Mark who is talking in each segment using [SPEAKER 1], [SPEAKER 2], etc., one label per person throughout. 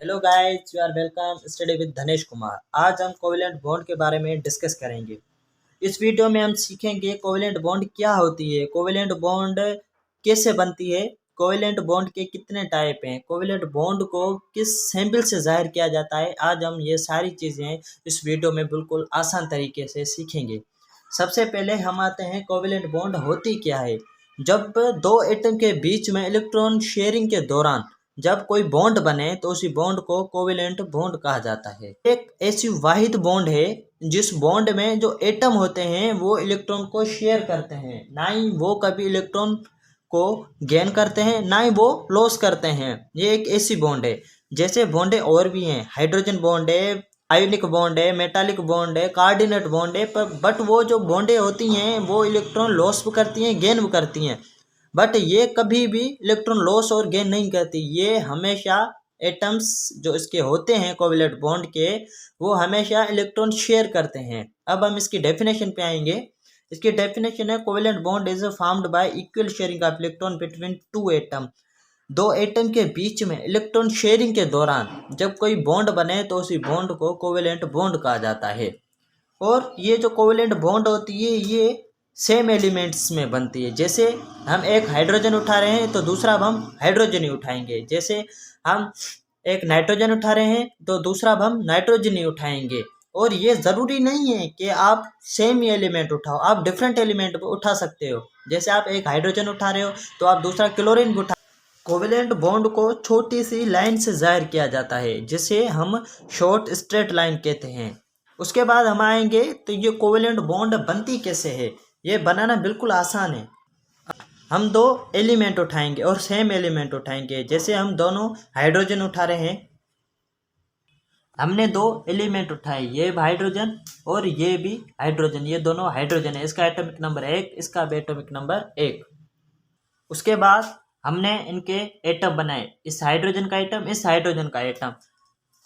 [SPEAKER 1] Hello guys, you are welcome study with Dhanesh Kumar. आज हम covalent bond के बारे में डिस्कस करेंगे। इस वीडियो में हम सीखेंगे कोवेलेंट बॉन्ड क्या होती है, कोवेलेंट बॉन्ड कैसे बनती है, कोवेलेंट बॉन्ड के कितने टाइप हैं, कोवेलेंट बॉन्ड को किस सिंबल से जाहिर किया जाता है। आज हम ये सारी चीज़ें इस वीडियो में बिल्कुल आसान तरीके से सीखेंगे। सबसे पहले हम आते हैं कोवेलेंट बॉन्ड होती क्या है। जब दो एटम के बीच में इलेक्ट्रॉन शेयरिंग के दौरान जब कोई बॉन्ड बने तो उसी बॉन्ड को कोवेलेंट बॉन्ड कहा जाता है। एक ऐसी वाहिद बॉन्ड है जिस बॉन्ड में जो एटम होते हैं वो इलेक्ट्रॉन को शेयर करते हैं, ना ही वो कभी इलेक्ट्रॉन को गेन करते हैं ना ही वो लॉस करते हैं। ये एक ऐसी बॉन्ड है। जैसे बॉन्डे और भी हैं, हाइड्रोजन बॉन्ड है, आयोनिक बॉन्ड है, मेटालिक बॉन्ड है, कार्डिनेट बॉन्ड है, पर बट वो जो बॉन्डे होती हैं वो इलेक्ट्रॉन लॉस भी करती हैं, गेन भी करती हैं। बट ये कभी भी इलेक्ट्रॉन लॉस और गेन नहीं करती। ये हमेशा एटम्स जो इसके होते हैं कोवेलेंट बॉन्ड के, वो हमेशा इलेक्ट्रॉन शेयर करते हैं। अब हम इसकी डेफिनेशन पे आएंगे। इसकी डेफिनेशन है covalent bond is formed y equal sharing of electron between two atom. दो एटम के बीच में इलेक्ट्रॉन शेयरिंग के दौरान जब कोई बॉन्ड बने तो उसी बॉन्ड को कोवेलेंट बॉन्ड कहा जाता है। और ये जो कोवेलेंट बॉन्ड होती है ये सेम एलिमेंट्स में बनती है। जैसे हम एक हाइड्रोजन उठा रहे हैं तो दूसरा अब हम हाइड्रोजन ही उठाएंगे। जैसे हम एक नाइट्रोजन उठा रहे हैं तो दूसरा अब हम नाइट्रोजन ही उठाएंगे। और ये ज़रूरी नहीं है कि आप सेम ही एलिमेंट उठाओ, आप डिफरेंट एलिमेंट उठा सकते हो। जैसे आप एक हाइड्रोजन उठा रहे हो तो आप दूसरा क्लोरीन भी उठा। कोवेलेंट बॉन्ड को छोटी सी लाइन से जाहिर किया जाता है जिसे हम शॉर्ट स्ट्रेट लाइन कहते हैं। उसके बाद हम आएंगे तो ये कोवेलेंट बॉन्ड बनती कैसे है। ये बनाना बिल्कुल आसान है। हम दो एलिमेंट उठाएंगे और सेम एलिमेंट उठाएंगे। जैसे हम दोनों हाइड्रोजन उठा रहे हैं, हमने दो एलिमेंट उठाए, ये हाइड्रोजन और ये भी हाइड्रोजन, ये दोनों हाइड्रोजन है। इसका एटॉमिक नंबर 1, इसका भी एटॉमिक नंबर 1। उसके बाद हमने इनके एटम बनाए, इस हाइड्रोजन का एटम, इस हाइड्रोजन का एटम।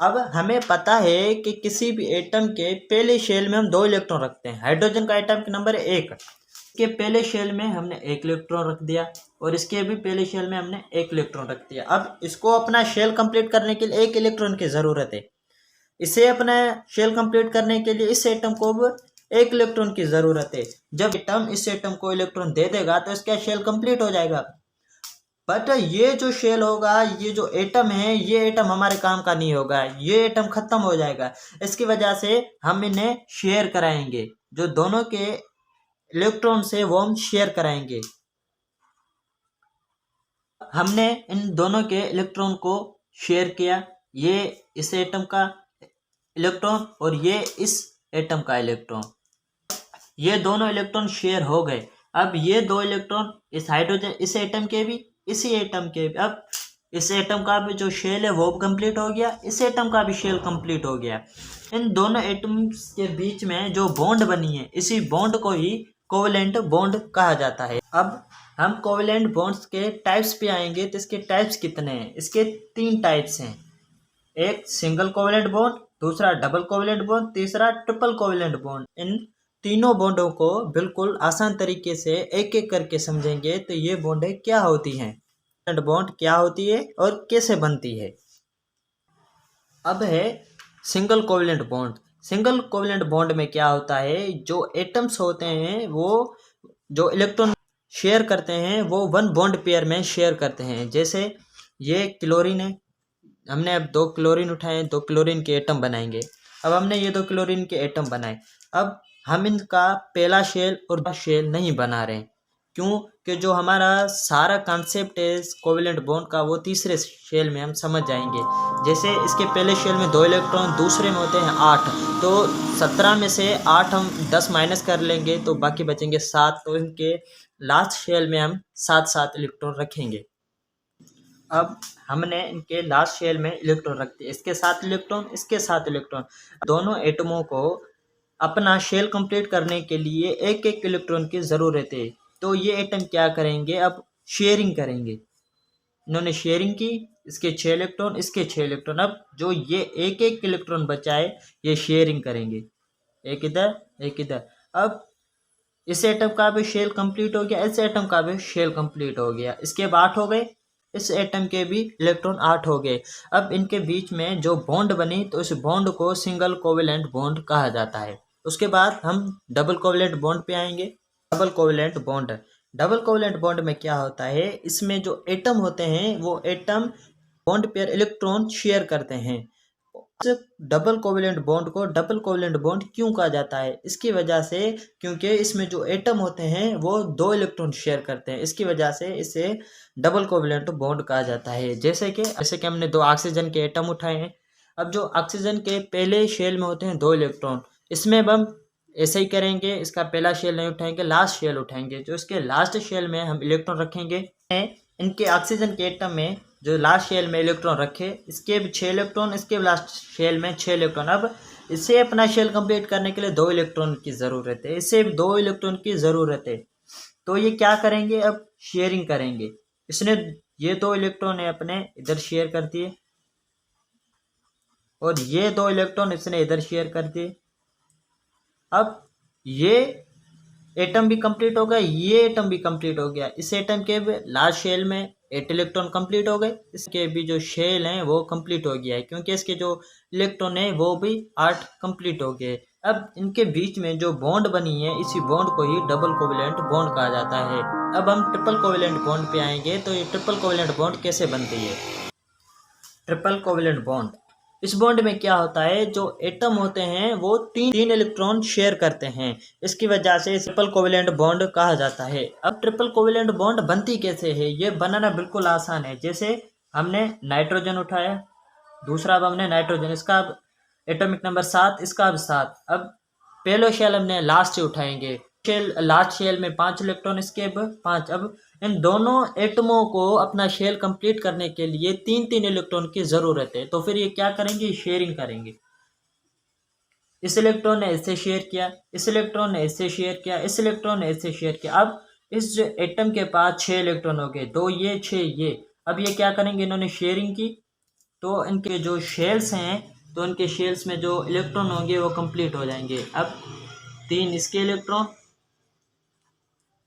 [SPEAKER 1] अब हमें पता है कि किसी भी एटम के पहले शेल में हम दो इलेक्ट्रॉन रखते हैं। हाइड्रोजन का एटॉमिक नंबर 1, इसके पहले शेल में हमने एक इलेक्ट्रॉन रख दिया और इसके भी पहले शेल में हमने एक इलेक्ट्रॉन रख दिया। अब इसको अपना शेल कंप्लीट करने के लिए एक इलेक्ट्रॉन की ज़रूरत है। इसे अपना शेल कंप्लीट करने के लिए इस एटम को भी एक इलेक्ट्रॉन की ज़रूरत है। जब एटम इस एटम को इलेक्ट्रॉन दे देगा तो इसका शेल कंप्लीट हो जाएगा। बट ये जो शेल होगा, ये जो एटम है, ये एटम हमारे काम का नहीं होगा, ये एटम खत्म हो जाएगा। इसकी वजह से हम इन्हें शेयर कराएंगे, जो दोनों के इलेक्ट्रॉन से वो हम शेयर कराएंगे। हमने इन दोनों के इलेक्ट्रॉन को शेयर किया, ये इस एटम का इलेक्ट्रॉन और ये इस एटम का इलेक्ट्रॉन, ये दोनों इलेक्ट्रॉन शेयर हो गए। अब ये दो इलेक्ट्रॉन इस हाइड्रोजन, इस एटम के भी, इसी एटम के भी। अब इस एटम का भी जो शेल है वो कंप्लीट हो गया, इस एटम का भी शेल कंप्लीट हो गया। इन दोनों एटम्स के बीच में जो बॉन्ड बनी है, इसी बॉन्ड को ही कोवेलेंट बॉन्ड कहा जाता है। अब हम कोवेलेंट बॉन्ड्स के टाइप्स पे आएंगे तो इसके टाइप्स कितने हैं। इसके 3 टाइप्स हैं। एक सिंगल कोवेलेंट बॉन्ड, दूसरा डबल कोवेलेंट बॉन्ड, तीसरा ट्रिपल कोवेलेंट बॉन्ड। इन तीनों बॉन्डों को बिल्कुल आसान तरीके से एक एक करके समझेंगे तो ये बॉन्डें क्या होती हैं, बॉन्ड क्या होती है और कैसे बनती है। अब है single covalent bond. Single covalent bond में क्या होता है, जो एटम्स होते हैं वो जो इलेक्ट्रॉन शेयर करते हैं वो वन बॉन्ड पेयर में शेयर करते हैं। जैसे ये क्लोरीन है, हमने अब 2 क्लोरीन उठाए, 2 क्लोरीन के एटम बनाएंगे। अब हमने ये 2 क्लोरीन के एटम बनाए। अब हम इनका पहला शेल और शेल नहीं बना रहे, क्यों कि जो हमारा सारा कॉन्सेप्ट है कोवेलेंट बॉन्ड का वो तीसरे शेल में हम समझ जाएंगे। जैसे इसके पहले शेल में 2 इलेक्ट्रॉन, दूसरे में होते हैं 8, तो 17 में से 8 हम 10 माइनस कर लेंगे तो बाकी बचेंगे 7। तो इनके लास्ट शेल में हम 7 इलेक्ट्रॉन रखेंगे। अब हमने इनके लास्ट शेल में इलेक्ट्रॉन रख दिए, इसके 7 इलेक्ट्रॉन, इसके 7 इलेक्ट्रॉन। दोनों एटमों को अपना शेल कंप्लीट करने के लिए एक एक इलेक्ट्रॉन की ज़रूरत है। तो ये एटम क्या करेंगे, अब शेयरिंग करेंगे। इन्होंने शेयरिंग की, इसके 6 इलेक्ट्रॉन, इसके 6 इलेक्ट्रॉन। अब जो ये एक एक इलेक्ट्रॉन बचाए ये शेयरिंग करेंगे, एक इधर एक इधर। अब इस एटम का भी शेल कंप्लीट हो गया, इस एटम का भी शेल कंप्लीट हो गया। इसके 8 हो गए। इस एटम के भी इलेक्ट्रॉन 8 हो गए। अब इनके बीच में जो बॉन्ड बनी तो इस बॉन्ड को सिंगल कोवेलेंट बॉन्ड कहा जाता है। उसके बाद हम डबल कोवेलेंट बॉन्ड पे आएंगे। Double covalent bond, double covalent bond में क्या होता है, इसमें जो एटम होते हैं वो atom bond pair electron share करते हैं। डबल कोवेलेंट बॉन्ड को डबल कोवेलेंट बॉन्ड क्यों कहा जाता है, इसकी वजह से क्योंकि इसमें जो एटम होते हैं वो 2 इलेक्ट्रॉन शेयर करते हैं, इसकी वजह से इसे डबल कोवेलेंट बॉन्ड कहा जाता है। जैसे कि हमने 2 ऑक्सीजन के एटम उठाए हैं। अब जो ऑक्सीजन के पहले शेल में होते हैं 2 इलेक्ट्रॉन, इसमें अब हम ऐसे ही करेंगे, इसका पहला शेल नहीं उठाएंगे, लास्ट शेल उठाएंगे। जो इसके लास्ट शेल में हम इलेक्ट्रॉन रखेंगे, इनके ऑक्सीजन के एटम में जो लास्ट शेल में इलेक्ट्रॉन रखे, इसके भी 6 इलेक्ट्रॉन, इसके भी लास्ट शेल में 6 इलेक्ट्रॉन। अब इसे अपना शेल कंप्लीट करने के लिए 2 इलेक्ट्रॉन की ज़रूरत है, इसे 2 इलेक्ट्रॉन की ज़रूरत है। तो ये क्या करेंगे, अब शेयरिंग करेंगे। इसने ये 2 इलेक्ट्रॉन है अपने इधर शेयर कर दिए और ये 2 इलेक्ट्रॉन इसने इधर शेयर कर दिए। अब ये एटम भी कंप्लीट हो गया, ये एटम भी कंप्लीट हो गया। इस एटम के लास्ट शेल में 8 इलेक्ट्रॉन कंप्लीट हो गए, इसके भी जो शेल हैं वो कंप्लीट हो गया है, क्योंकि इसके जो इलेक्ट्रॉन है वो भी 8 कंप्लीट हो गए। अब इनके बीच में जो बॉन्ड बनी है, इसी बॉन्ड को ही डबल कोवेलेंट बॉन्ड कहा जाता है। अब हम ट्रिपल कोवेलेंट बॉन्ड पे आएंगे। तो ये ट्रिपल कोवेलेंट बॉन्ड कैसे बनती है। ट्रिपल कोवेलेंट बॉन्ड, इस बॉन्ड में क्या होता है, जो एटम होते हैं वो तीन इलेक्ट्रॉन शेयर करते हैं, इसकी वजह से ट्रिपल कोवेलेंट बॉन्ड कहा जाता है। अब ट्रिपल कोवेलेंट बॉन्ड बनती कैसे है, ये बनाना बिल्कुल आसान है। जैसे हमने नाइट्रोजन उठाया, दूसरा अब हमने नाइट्रोजन, इसका अब एटॉमिक नंबर 7, इसका अब 7। अब पहले शेल हमने लास्ट से उठाएंगे, लास्ट शेल में 5 इलेक्ट्रॉन, इसके अब 5। अब इन दोनों एटमों को अपना शेल कंप्लीट करने के लिए 3 इलेक्ट्रॉन की ज़रूरत है। तो फिर ये क्या करेंगे, शेयरिंग करेंगे। इस इलेक्ट्रॉन ने इससे शेयर किया, इस इलेक्ट्रॉन ने इससे शेयर किया, इस इलेक्ट्रॉन ने इससे शेयर किया। अब इस जो एटम के पास 6 इलेक्ट्रॉन हो गए, 2 ये 6 ये। अब ये क्या करेंगे, इन्होंने शेयरिंग की, तो इनके जो शेल्स हैं, तो इनके शेल्स में जो इलेक्ट्रॉन होंगे वो कंप्लीट हो जाएंगे। अब 3 इसके इलेक्ट्रॉन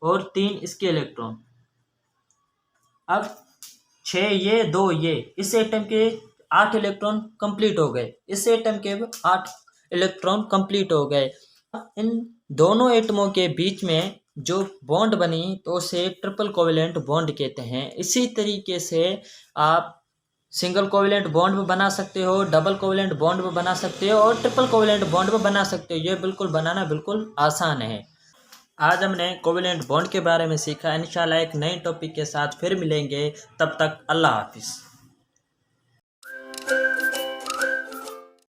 [SPEAKER 1] और 3 इसके इलेक्ट्रॉन। अब 6 ये 2 ये, इस एटम के 8 इलेक्ट्रॉन कंप्लीट हो गए, इस एटम के 8 इलेक्ट्रॉन कंप्लीट हो गए। इन दोनों एटमों के बीच में जो बॉन्ड बनी तो उसे ट्रिपल कोवेलेंट बॉन्ड कहते हैं। इसी तरीके से आप सिंगल कोवेलेंट बॉन्ड भी बना सकते हो, डबल कोवेलेंट बॉन्ड भी बना सकते हो और ट्रिपल कोवेलेंट बॉन्ड भी बना सकते हो। ये बिल्कुल बनाना बिल्कुल आसान है। आज हमने कोवेलेंट बॉन्ड के बारे में सीखा। इंशाल्लाह एक नए टॉपिक के साथ फिर मिलेंगे, तब तक अल्लाह हाफिज़।